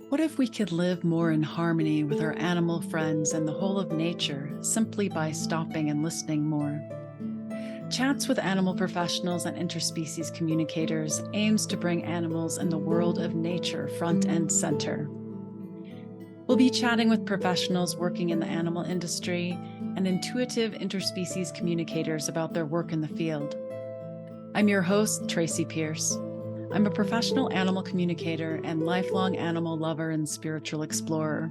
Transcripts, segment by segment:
What if we could live more in harmony with our animal friends and the whole of nature simply by stopping and listening more? Chats with Animal Professionals and Interspecies Communicators aims to bring animals and the world of nature front and center. We'll be chatting with professionals working in the animal industry and intuitive interspecies communicators about their work in the field. I'm your host, Tracy Pierce. I'm a professional animal communicator and lifelong animal lover and spiritual explorer.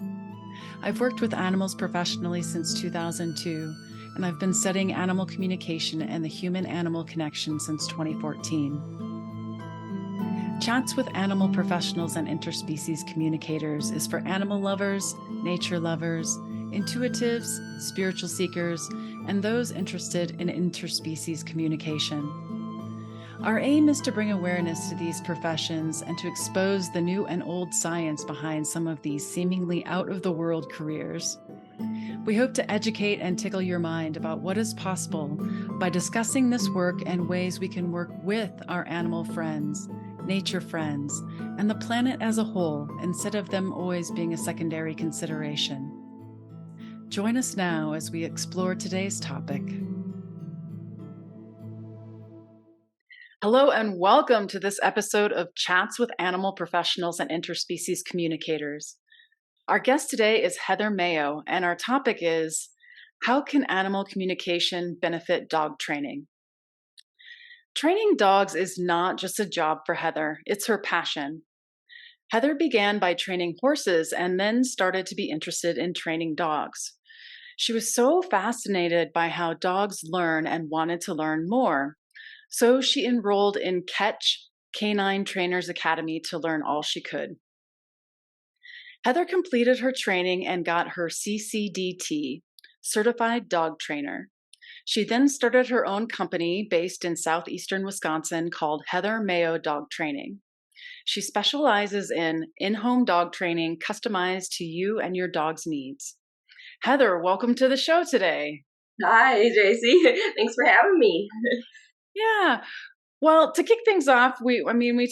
I've worked with animals professionally since 2002, and I've been studying animal communication and the human-animal connection since 2014. Chats with Animal Professionals and Interspecies Communicators is for animal lovers, nature lovers, intuitives, spiritual seekers, and those interested in interspecies communication. Our aim is to bring awareness to these professions and to expose the new and old science behind some of these seemingly out-of-the-world careers. We hope to educate and tickle your mind about what is possible by discussing this work and ways we can work with our animal friends, nature friends, and the planet as a whole instead of them always being a secondary consideration. Join us now as we explore today's topic. Hello and welcome to this episode of Chats with Animal Professionals and Interspecies Communicators. Our guest today is Heather Mayo, and our topic is, how can animal communication benefit dog training? Training dogs is not just a job for Heather, it's her passion. Heather began by training horses and then started to be interested in training dogs. She was so fascinated by how dogs learn and wanted to learn more. So she enrolled in CATCH Canine Trainers Academy to learn all she could. Heather completed her training and got her CCDT, Certified Dog Trainer. She then started her own company based in southeastern Wisconsin called Heather Mayo Dog Training. She specializes in in-home dog training customized to you and your dog's needs. Heather, welcome to the show today. Hi, JC. Thanks for having me. Yeah. Well, to kick things off, we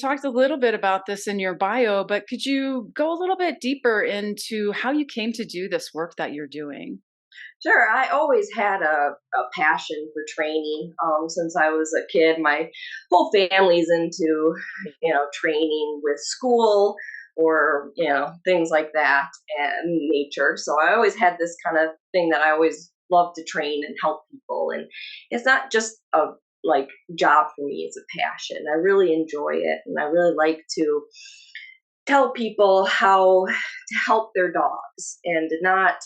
talked a little bit about this in your bio, but could you go a little bit deeper into how you came to do this work that you're doing? Sure, I always had a passion for training. Since I was a kid, my whole family's into, training with school or, things like that and nature. So I always had this kind of thing that I always loved to train and help people. And it's not just a like job for me, it's a passion. I really enjoy it and I really like to tell people how to help their dogs and to not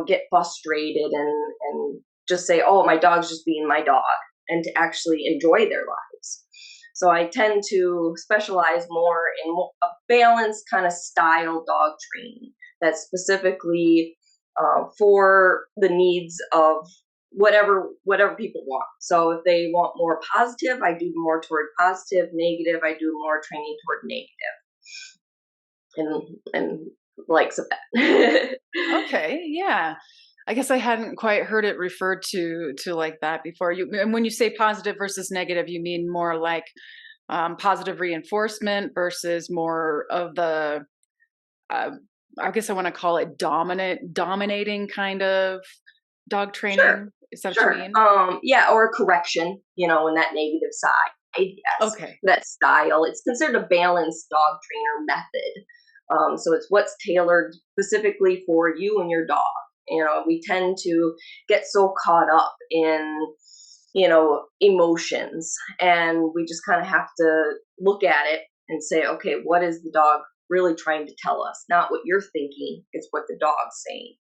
get frustrated and just say, oh, my dog's just being my dog, and to actually enjoy their lives. So I tend to specialize more in a balanced kind of style dog training that's specifically for the needs of whatever people want. So if they want more positive, I do more toward positive. Negative, I do more training toward negative, and likes of that. Okay, yeah. I guess I hadn't quite heard it referred to like that before. And when you say positive versus negative, you mean more like positive reinforcement versus more of the uh, I guess I want to call it dominating kind of dog Sure, training. Is that what you sure. mean? Yeah, or a correction, in that negative side. Yes, Okay. that style. It's considered a balanced dog trainer method. So it's what's tailored specifically for you and your dog. We tend to get so caught up in, emotions, and we just kind of have to look at it and say, okay, what is the dog really trying to tell us? Not what you're thinking, it's what the dog's saying.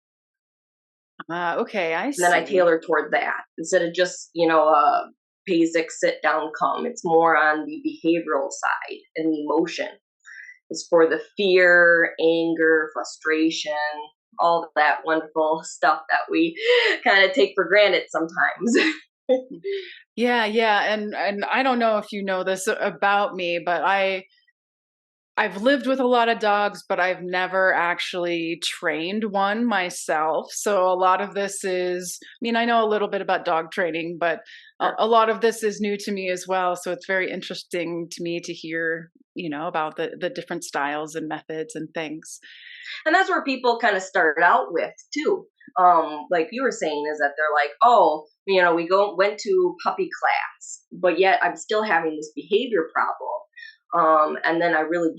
Okay, I And then I see. tailor toward that instead of just, basic sit down come. It's more on the behavioral side and the emotion. It's for the fear, anger, frustration, all that wonderful stuff that we kind of take for granted sometimes. Yeah, yeah, and I don't know if you know this about me, but I've lived with a lot of dogs, but I've never actually trained one myself. So a lot of this is, I mean, I know a little bit about dog training, but a Sure. a lot of this is new to me as well. So it's very interesting to me to hear about the different styles and methods and things. And that's where people kind of start out with too. Like you were saying, is that they're like, oh, we went to puppy class, but yet I'm still having this behavior problem. And then I really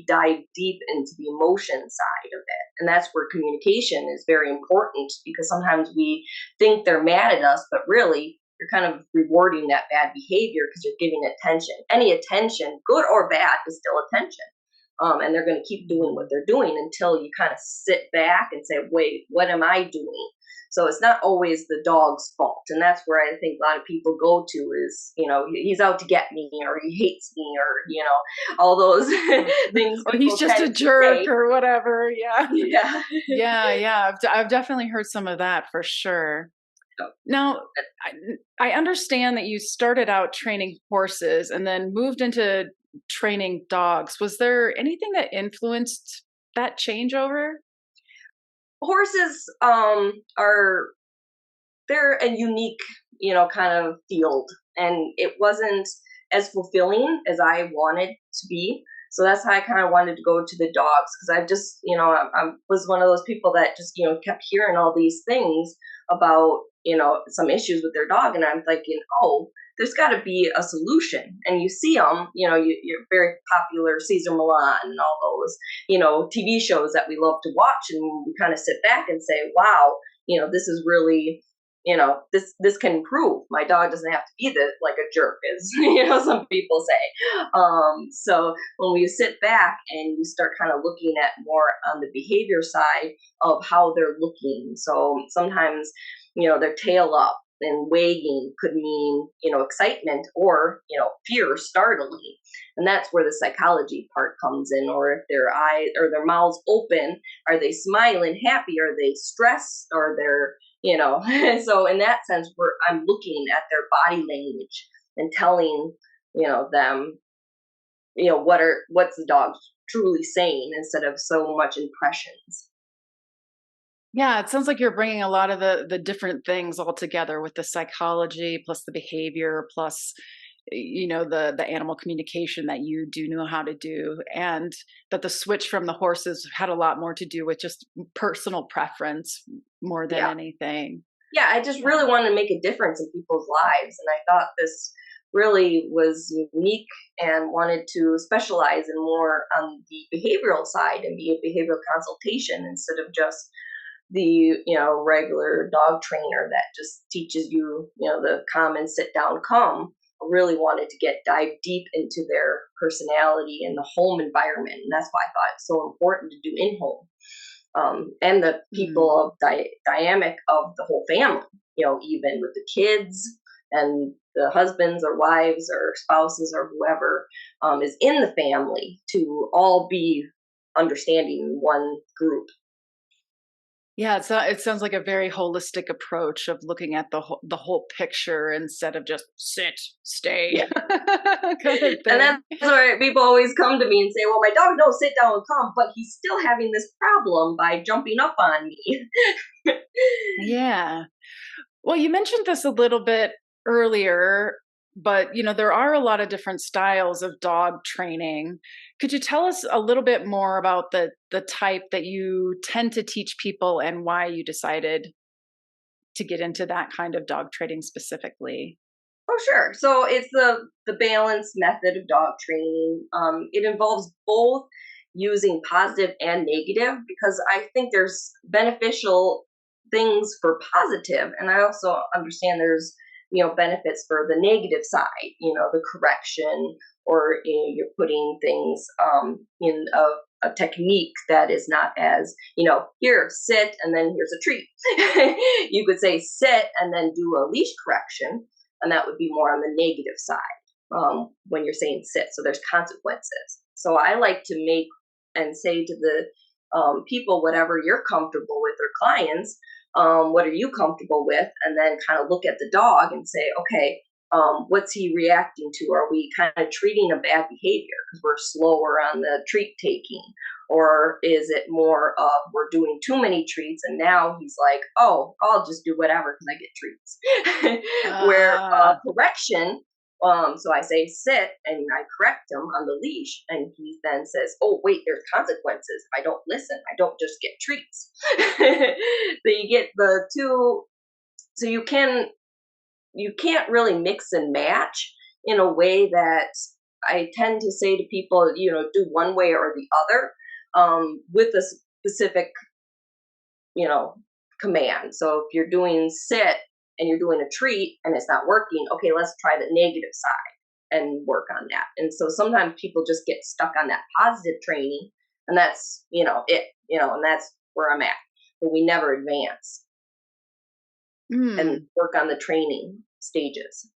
dive deep into the emotion side of it. And that's where communication is very important, because sometimes we think they're mad at us, but really you're kind of rewarding that bad behavior because you're giving attention. Any attention, good or bad, is still attention. And they're going to keep doing what they're doing until you kind of sit back and say, wait, what am I doing? So it's not always the dog's fault. And that's where I think a lot of people go to is, he's out to get me, or he hates me, or, all those things Or he's people just a tend to jerk say. or whatever. Yeah. Yeah. Yeah. I've definitely heard some of that for sure. Now, I understand that you started out training horses and then moved into training dogs. Was there anything that influenced that changeover? Horses are they're a unique, kind of field, and it wasn't as fulfilling as I wanted to be. So that's how I kind of wanted to go to the dogs, because I just, I was one of those people that just, kept hearing all these things about, some issues with their dog, and I'm thinking, oh, there's got to be a solution. And you see them, you're very popular Caesar Milan and all those, TV shows that we love to watch, and we kind of sit back and say, wow, this is really, this can improve. My dog doesn't have to be like a jerk, as some people say. So when we sit back and you start kind of looking at more on the behavior side of how they're looking, so sometimes their tail up and wagging could mean excitement, or fear, startling. And that's where the psychology part comes in. Or if their eyes or their mouths open, are they smiling, happy, are they stressed, or they're so in that sense, where I'm looking at their body language and telling them what's the dog truly saying, instead of so much impressions. Yeah, it sounds like you're bringing a lot of the different things all together with the psychology plus the behavior plus the animal communication that you do know how to do, and that the switch from the horses had a lot more to do with just personal preference more than Yeah. anything. Yeah, I just Yeah. really wanted to make a difference in people's lives. And I thought this really was unique, and wanted to specialize in more on the behavioral side and be a behavioral consultation, instead of just the regular dog trainer that just teaches the common sit down come. I really wanted to dive deep into their personality and the home environment, and that's why I thought it's so important to do in home, and the Mm. people of dynamic of the whole family. Even with the kids and the husbands or wives or spouses or whoever is in the family, to all be understanding in one group. Yeah, it sounds like a very holistic approach of looking at the whole picture instead of just sit, stay Yeah. kind of And thing. that's where people always come to me and say, well, my dog knows sit down and come, but he's still having this problem by jumping up on me. Yeah. Well, you mentioned this a little bit earlier, but there are a lot of different styles of dog training. Could you tell us a little bit more about the type that you tend to teach people and why you decided to get into that kind of dog training specifically? Oh, sure. So it's the balanced method of dog training. It involves both using positive and negative, because I think there's beneficial things for positive, and I also understand there's benefits for the negative side. The correction, or you're putting things in a technique that is not as here, sit, and then here's a treat. You could say sit and then do a leash correction, and that would be more on the negative side, when you're saying sit. So there's consequences. So I like to make and say to the people, whatever you're comfortable with, or clients, what are you comfortable with? And then kind of look at the dog and say, okay, what's he reacting to? Are we kind of treating a bad behavior because we're slower on the treat taking? Or is it more of we're doing too many treats, and now he's like, oh, I'll just do whatever because I get treats? Where Ah, correction So I say sit, and I correct him on the leash, and he then says, "Oh wait, there's consequences if I don't listen. I don't just get treats." So you get the two. So you can't really mix and match in a way that I tend to say to people, do one way or the other, with a specific, you know, command. So if you're doing sit and you're doing a treat and it's not working, okay, let's try the negative side and work on that. And so sometimes people just get stuck on that positive training, and that's, and that's where I'm at. But we never advance and Mm. work on the training stages.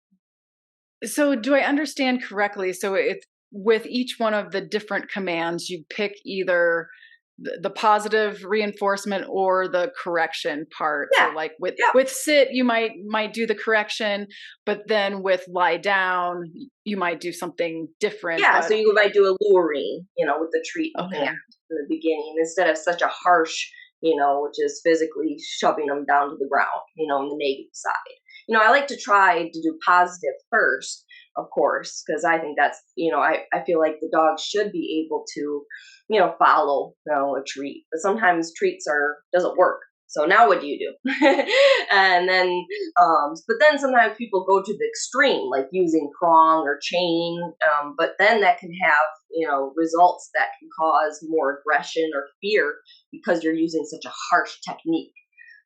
So do I understand correctly? So it's with each one of the different commands, you pick either the positive reinforcement or the correction part. So Yeah. like Yeah. with sit, you might do the correction, but then with lie down, you might do something different. Yeah, so But you might do a luring, with the treat in hand okay. in the beginning instead of such a harsh, which is physically shoving them down to the ground, on the negative side. I like to try to do positive first, of course, because I think that's, I feel like the dog should be able to, follow, a treat. But sometimes treats doesn't work. So now what do you do? And then but then sometimes people go to the extreme, like using prong or chain. But then that can have, results that can cause more aggression or fear because you're using such a harsh technique.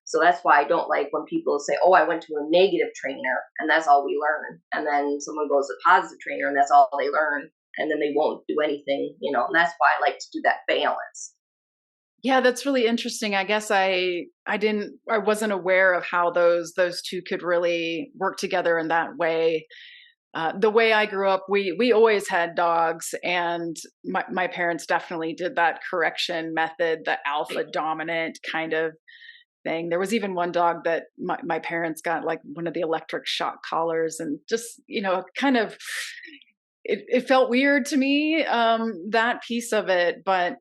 So that's why I don't like when people say, "Oh, I went to a negative trainer and that's all we learn," and then someone goes to a positive trainer and that's all they learn, and then they won't do anything. And that's why I like to do that balance. Yeah, that's really interesting. I guess I wasn't aware of how those two could really work together in that way. The way I grew up, we always had dogs, and my parents definitely did that correction method, the alpha dominant kind of thing. There was even one dog that my parents got like one of the electric shock collars, and just kind of it felt weird to me, that piece of it. But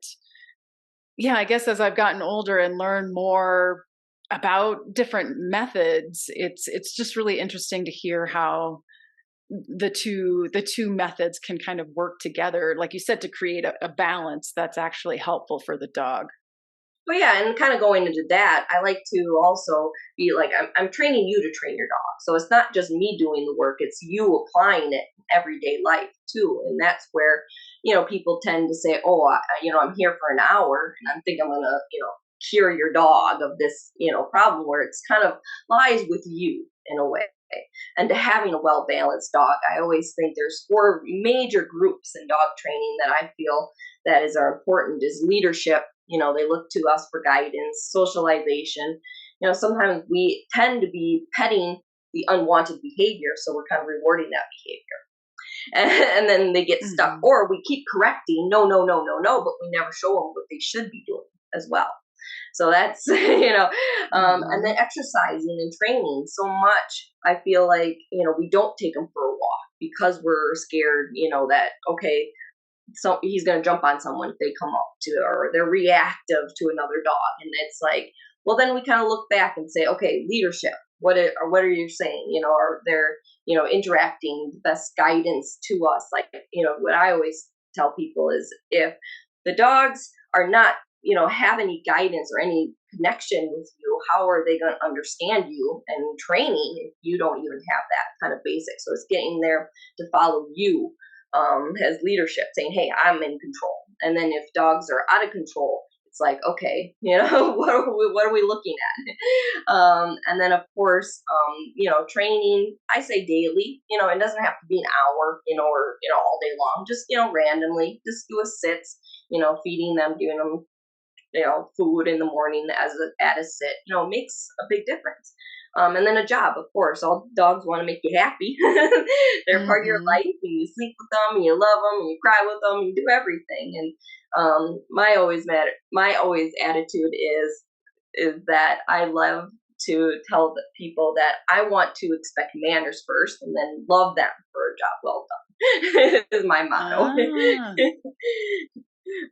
yeah, I guess as I've gotten older and learned more about different methods, it's just really interesting to hear how the two methods can kind of work together, like you said, to create a balance that's actually helpful for the dog. But yeah, and kind of going into that, I like to also be like, I'm training you to train your dog. So it's not just me doing the work, it's you applying it in everyday life too. And that's where, people tend to say, "Oh, I'm here for an hour and I think I'm going to, cure your dog of this, problem," where it's kind of lies with you in a way. And to having a well balanced dog, I always think there's four major groups in dog training that I feel that are important is leadership. They look to us for guidance, socialization. Sometimes we tend to be petting the unwanted behavior, so we're kind of rewarding that behavior. And then they get stuck. Mhm. Or we keep correcting, no, no, no, no, no, but we never show them what they should be doing as well. So that's, and then Mhm. exercising and training so much. I feel like, we don't take them for a walk because we're scared, that, okay, so he's going to jump on someone if they come up to, or they're reactive to another dog. And it's like, well, then we kind of look back and say, okay, leadership. What are you saying? Are they're, interacting the best guidance to us? Like, what I always tell people is if the dogs are not, have any guidance or any connection with you, how are they going to understand you and training if you don't even have that kind of basic? So it's getting there to follow you, as leadership, saying, "Hey, I'm in control." And then if dogs are out of control, it's like, okay, what are we looking at? And then of course, training. I say daily. It doesn't have to be an hour, or all day long. Just randomly, just do a sits. Feeding them, giving them food in the morning at a sit, makes a big difference. And then a job, of course. All dogs want to make you happy. They're part of your Mhm. life, and you sleep with them, and you love them, and you cry with them, and you do everything. And my always attitude is that I love to tell the people that I want to expect manners first, and then love them for a job well done. Is my motto. Ah.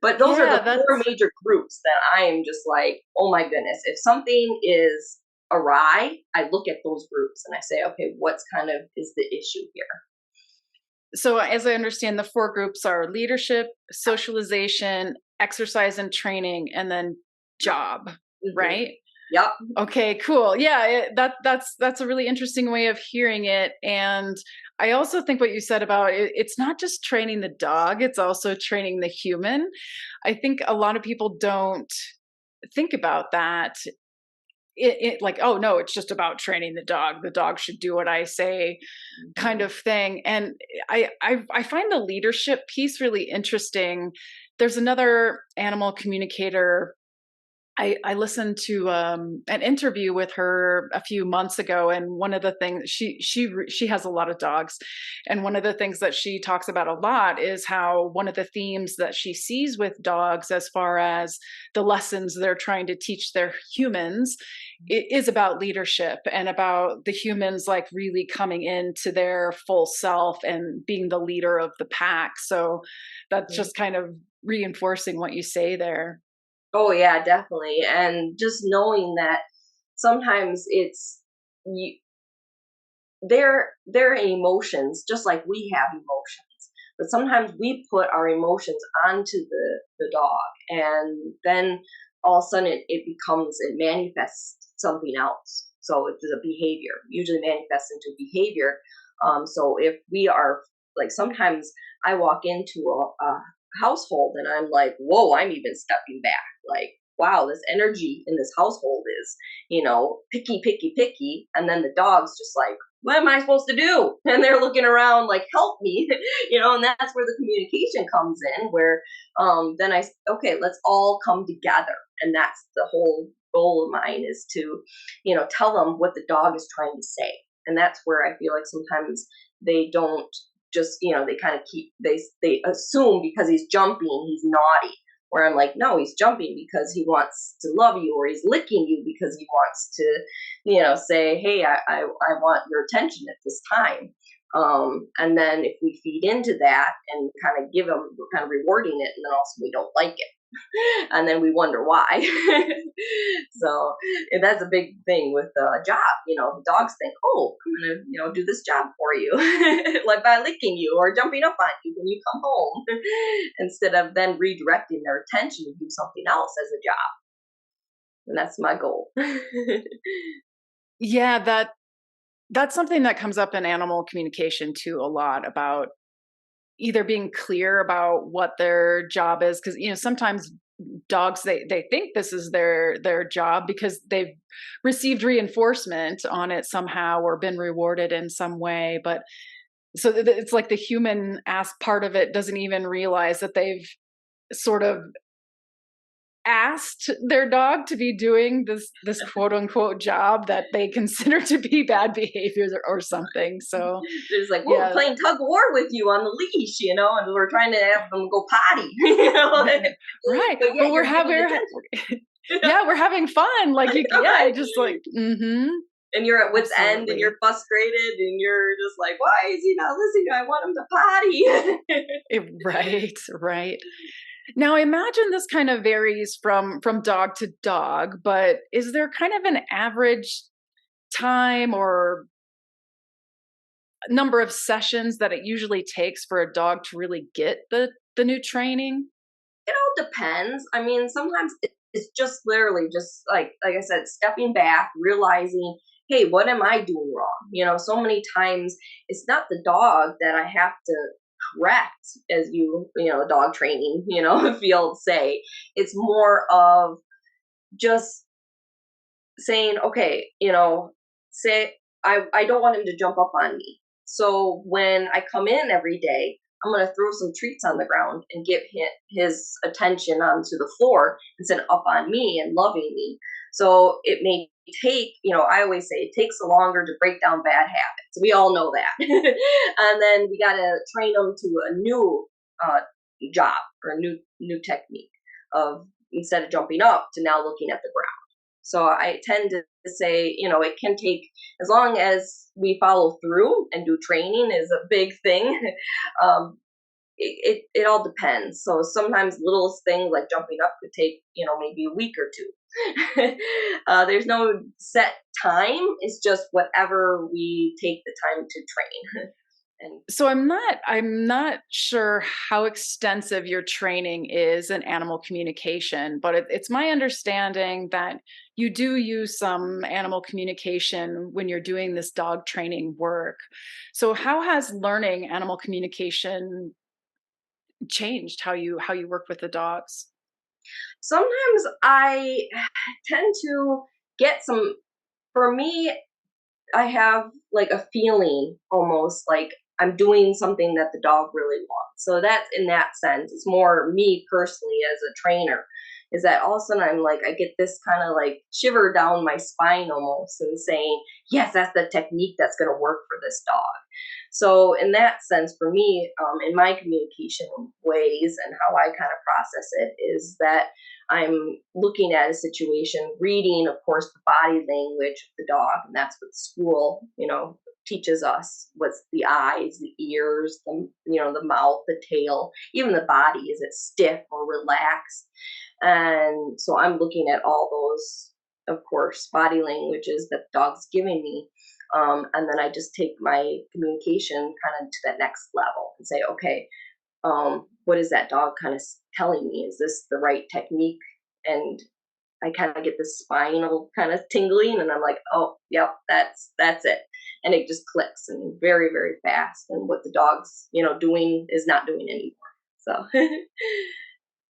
But those are Yeah, the four that's major groups that I am just like, oh my goodness, if something is awry, I look at those groups and I say, okay, what's kind of is the issue here? So, as I understand, the four groups are leadership, socialization, exercise and training, and then job, Hmm. right? Yep. Okay, cool. Yeah, that's a really interesting way of hearing it, and I also think what you said about it, it's not just training the dog; it's also training the human. I think a lot of people don't think about that. It like, oh no, it's just about training the dog. The dog should do what I say, kind Hmm. of thing. And I find the leadership piece really interesting. There's another animal communicator. I listened to an interview with her a few months ago, and one of the things she has a lot of dogs, and one of the things that she talks about a lot is how one of the themes that she sees with dogs, as far as the lessons they're trying to teach their humans, is about leadership and about the humans like really coming into their full self and being the leader of the pack. So that's just kind of reinforcing what you say there. Oh yeah, definitely. And just knowing that sometimes it's you, their emotions, just like we have emotions. But sometimes we put our emotions onto the dog, and then all of a sudden it manifests something else. So it's a behavior, usually manifests into behavior. So if we are like sometimes I walk into a household and I'm like, whoa, I'm even stepping back. Like, wow, this energy in this household is, picky, picky, picky. And then the dog's just like, what am I supposed to do? And they're looking around like, help me, and that's where the communication comes in, where then okay, let's all come together. And that's the whole goal of mine is to, tell them what the dog is trying to say. And that's where I feel like sometimes they don't just, they kind of they assume because he's jumping, he's naughty. Where I'm like, no, he's jumping because he wants to love you, or he's licking you because he wants to, say, hey, I want your attention at this time. And then if we feed into that and kind of give them, we're kind of rewarding it, and then also we don't like it. And then we wonder why. So and that's a big thing with a job. The dogs think, oh, I'm gonna, do this job for you, like by licking you or jumping up on you when you come home, instead of then redirecting their attention to do something else as a job. And that's my goal. Yeah, that's something that comes up in animal communication too a lot, about either being clear about what their job is, because sometimes dogs, they think this is their job because they've received reinforcement on it somehow or been rewarded in some way. But so it's like the human ass part of it doesn't even realize that they've sort of asked their dog to be doing this quote unquote job that they consider to be bad behaviors, or something. So There's like, well, we're yeah. playing tug of war with you on the leash, and we're trying to have them go potty, Right, but but yet you're giving attention. yeah, we're having fun, like, yeah, Right. just like, mhm, And you're at wit's end and absolutely. you're frustrated and you're just like, why is he not listening? I want him to potty. Right, right. Now imagine this kind of varies from dog to dog, but is there kind of an average time or number of sessions that it usually takes for a dog to really get the new training? It all depends. I mean, sometimes it's just literally just like I said, stepping back, realizing, hey, what am I doing wrong? So many times it's not the dog that I have to correct, as dog training, field say. It's more of just saying, okay, say I don't want him to jump up on me. So when I come in every day, I'm going to throw some treats on the ground and get his attention onto the floor instead of up on me and loving me. So it may take, I always say it takes longer to break down bad habits. We all know that. And then we got to train them to a new uh, job or a new technique of, instead of jumping up, to now looking at the ground. So I tend to say, it can take, as long as we follow through and do training is a big thing. um, it all depends. So sometimes littlest things like jumping up could take, maybe a week or two. There's no set time. It's just whatever we take the time to train. And So I'm not sure how extensive your training is in animal communication, but it's my understanding that you do use some animal communication when you're doing this dog training work. So how has learning animal communication changed how you work with the dogs? sometimes I tend to get some, for me, I have like a feeling almost like I'm doing something that the dog really wants. So that's in that sense. It's more me personally as a trainer. Is that all of a sudden I'm like I get this kind of like shiver down my spine almost and saying, yes, that's the technique that's going to work for this dog. So in that sense, for me, in my communication ways and how I kind of process it is that I'm looking at a situation, reading, of course, the body language of the dog, and that's what school, teaches us. What's the eyes, the ears, the mouth, the tail, even the body. Is it stiff or relaxed? And so I'm looking at all those, of course, body languages that the dog's giving me. And then I just take my communication kind of to that next level and say, okay, what is that dog kind of telling me? Is this the right technique? And I kind of get the spinal kind of tingling, and I'm like, oh, yep, that's it, and it just clicks and very very fast. And what the dog's doing is not doing anymore. So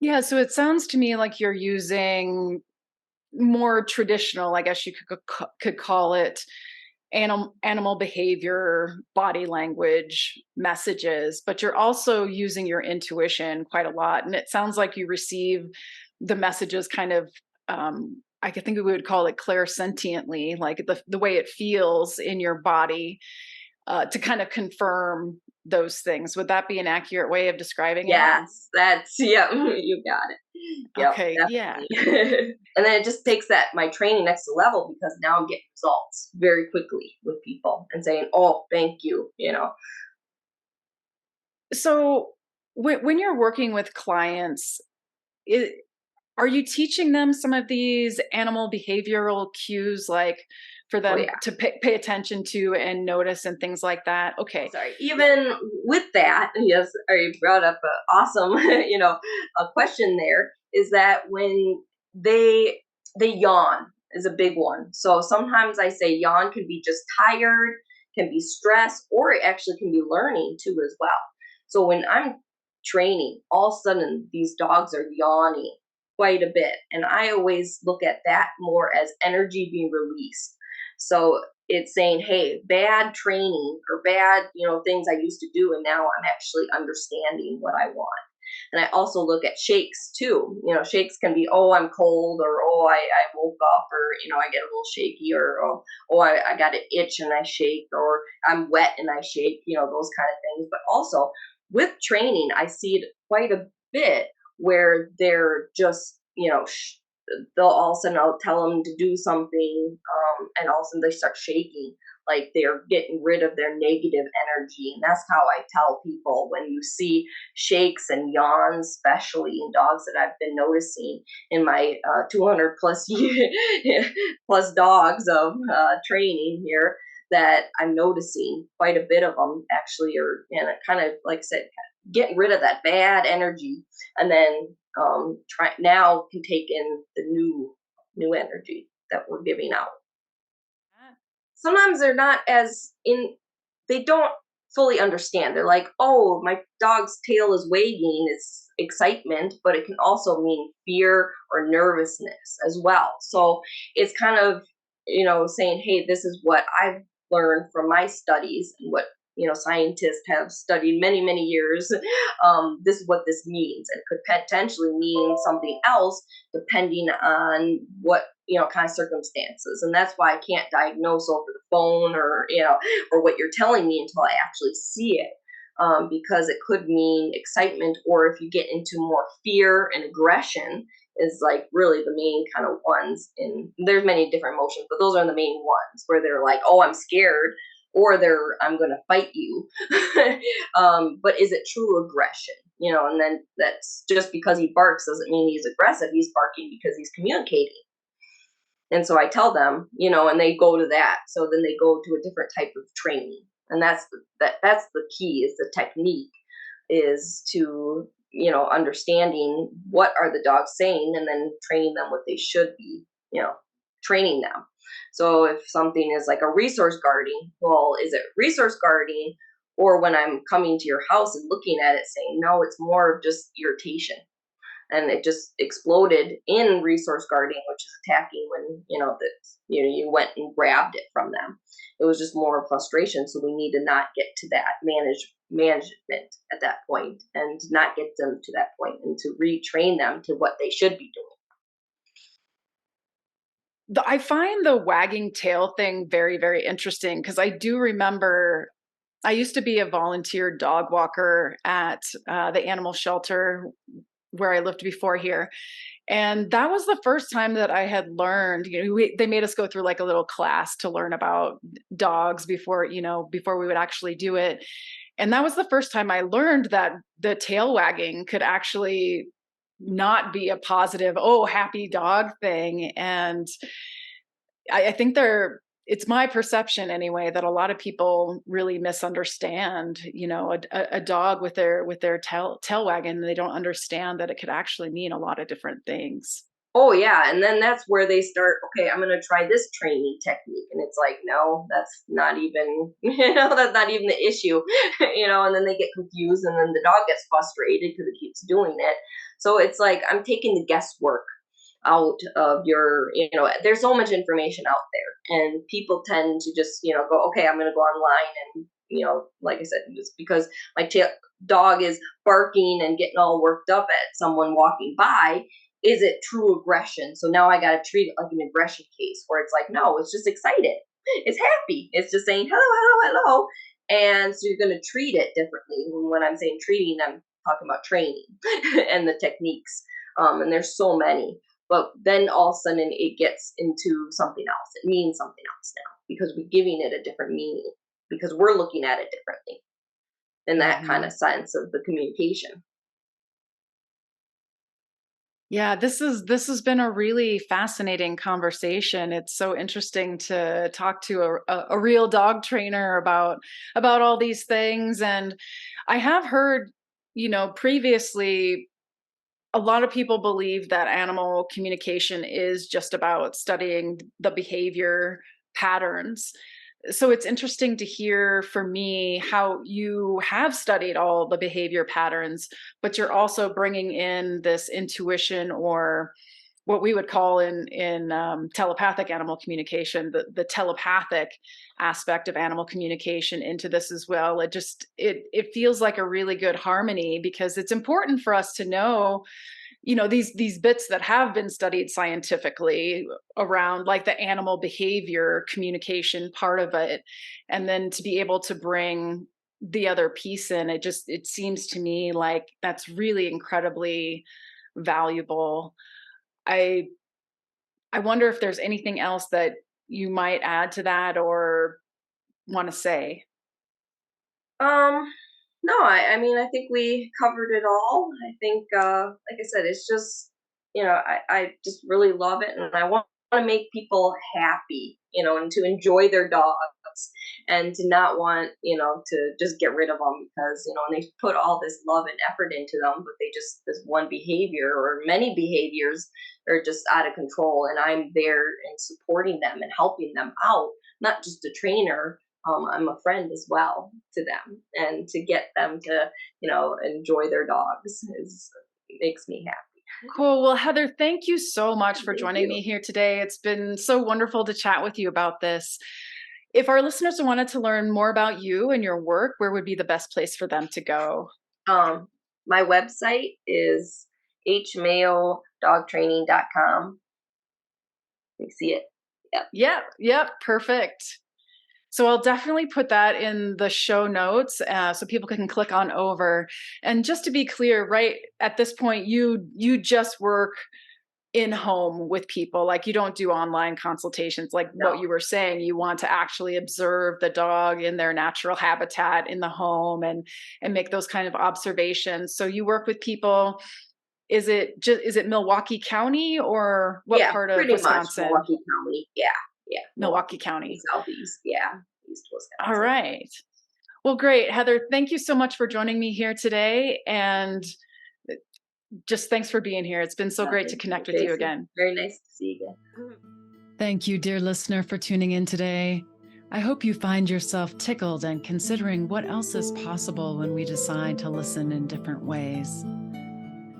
Yeah, so it sounds to me like you're using more traditional, I guess you could call it, animal behavior, body language messages, but you're also using your intuition quite a lot. And it sounds like you receive the messages kind of, I could think we would call it clairsentiently, like the way it feels in your body, to kind of confirm those things. Would that be an accurate way of describing it? yes, that's yeah, you got it. Yep, Okay, yeah. definitely. And then it just takes that my training next to level because now I'm getting results very quickly with people and saying, "Oh, thank you." So when you're working with clients, it, are you teaching them some of these animal behavioral cues, like for Oh them yeah. to pay attention to and notice and things like that? Oh, Okay. sorry. Even with that, yes, or you brought up an awesome, a question there. Is that when they yawn is a big one. So sometimes I say yawn can be just tired, can be stress, or it actually can be learning too as well. So when I'm training, all of a sudden these dogs are yawning quite a bit, and I always look at that more as energy being released. So it's saying, hey, bad training or bad, things I used to do, and now I'm actually understanding what I want. And I also look at shakes too. Shakes can be, oh, I'm cold, or oh, I woke up, or I get a little shaky, or I got an itch and I shake, or I'm wet and I shake, those kind of things. But also with training, I see it quite a bit where they're just, they'll all of a sudden I'll tell them to do something, and all of a sudden they start shaking, like they're getting rid of their negative energy. And that's how I tell people when you see shakes and yawns, especially in dogs that I've been noticing in my 200 plus plus dogs of training here, that I'm noticing quite a bit of them actually are, and it kind of like I said, getting rid of that bad energy, and then try now can take in the new energy that we're giving out. Sometimes they're not as in, they don't fully understand. They're like, oh, my dog's tail is wagging, it's excitement, but it can also mean fear or nervousness as well. So it's kind of, saying, hey, this is what I've learned from my studies and what scientists have studied many many years. This is what this means, and could potentially mean something else depending on what kind of circumstances. And that's why I can't diagnose over the phone, or what you're telling me, until I actually see it. Because it could mean excitement, or if you get into more fear and aggression, is like really the main kind of ones. In there's many different emotions, but those are the main ones where they're like, oh, I'm scared, or they're, I'm going to fight you. But is it true aggression? And then that's just because he barks doesn't mean he's aggressive. He's barking because he's communicating. And so I tell them, and they go to that. So then they go to a different type of training. And that's the key, is the technique, is to, understanding what are the dogs saying, and then training them what they should be, training them. So if something is like a resource guarding, well, is it resource guarding, or when I'm coming to your house and looking at it saying, no, it's more of just irritation, and it just exploded in resource guarding, which is attacking, when you went and grabbed it from them. It was just more frustration. So we need to not get to that management at that point, and not get them to that point, and to retrain them to what they should be doing. I find the wagging tail thing very, very interesting because I do remember I used to be a volunteer dog walker at the animal shelter where I lived before here. And that was the first time that I had learned, they made us go through like a little class to learn about dogs before we would actually do it. And that was the first time I learned that the tail wagging could actually not be a positive, oh, happy dog thing. And I think it's my perception anyway that a lot of people really misunderstand, a dog with their tail wagging. They don't understand that it could actually mean a lot of different things. Oh yeah, and then that's where they start, okay, I'm going to try this training technique, and it's like, no, that's not even, that's not even the issue. And then they get confused, and then the dog gets frustrated because it keeps doing it. So it's like, I'm taking the guesswork out of your, there's so much information out there, and people tend to just, go, okay, I'm going to go online, and like I said, just because my dog is barking and getting all worked up at someone walking by, is it true aggression? So now I got to treat it like an aggression case, where it's like, no, it's just excited. It's happy. It's just saying, hello, hello, hello. And so you're going to treat it differently. When I'm saying treating, I'm talking about training and the techniques. And there's so many. But then all of a sudden it gets into something else. It means something else now, because we're giving it a different meaning, because we're looking at it differently, in that kind Mhm. of sense of the communication. Yeah, this has been a really fascinating conversation. It's so interesting to talk to a real dog trainer about all these things. And I have heard, previously a lot of people believe that animal communication is just about studying the behavior patterns. So it's interesting to hear for me how you have studied all the behavior patterns, but you're also bringing in this intuition, or what we would call in telepathic animal communication, the telepathic aspect of animal communication into this as well. It feels like a really good harmony, because it's important for us to know, these bits that have been studied scientifically around like the animal behavior communication part of it, and then to be able to bring the other piece in, it seems to me like that's really incredibly valuable. I i wonder if there's anything else that you might add to that or want to say. Um, no, I mean, I think we covered it all. I think, like I said, it's just, I just really love it, and I want to make people happy, and to enjoy their dogs, and to not want, to just get rid of them, because, and they put all this love and effort into them, but this one behavior or many behaviors are just out of control. And I'm there and supporting them and helping them out, not just a trainer. I'm a friend as well to them, and to get them to, enjoy their dogs makes me happy. Cool. Well, Heather, thank you so much for Thank joining you. me here today. It's been so wonderful to chat with you about this. If our listeners wanted to learn more about you and your work, where would be the best place for them to go? Um, my website is hmayodogtraining.com. You see it? Yep. Yep, yep, perfect. So I'll definitely put that in the show notes, so people can click on over. And just to be clear, right at this point, you just work in home with people. Like, you don't do online consultations like No. what you were saying. You want to actually observe the dog in their natural habitat in the home, and make those kind of observations. So you work with people. Is it Milwaukee County, or what Yeah, part of pretty much Wisconsin? Milwaukee County. Yeah, yeah, Milwaukee Milwaukee County, County. southeast. Yeah, east All Wisconsin. right. Well, great. Heather, thank you so much for joining me here today. And just thanks for being here. It's been so great to Thank you, connect with you Tracy. again. Very nice to see you again. Thank you, dear listener, for tuning in today. I hope you find yourself tickled and considering what else is possible when we decide to listen in different ways.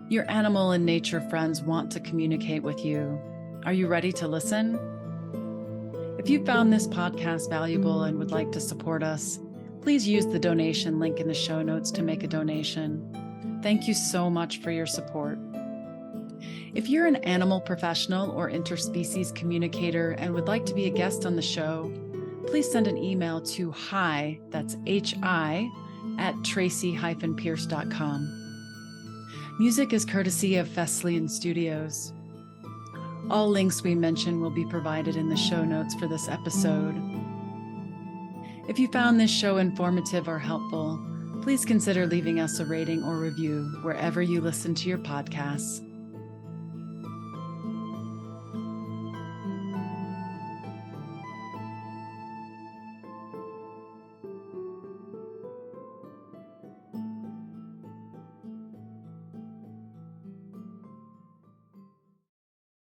Your animal and nature friends want to communicate with you. Are you ready to listen? If you found this podcast valuable and would like to support us, please use the donation link in the show notes to make a donation. Thank you so much for your support. If you're an animal professional or interspecies communicator and would like to be a guest on the show, please send an email to hi, that's hi, at tracy-pierce.com. Music is courtesy of Fesleyan Studios. All links we mention will be provided in the show notes for this episode. If you found this show informative or helpful, please consider leaving us a rating or review wherever you listen to your podcasts.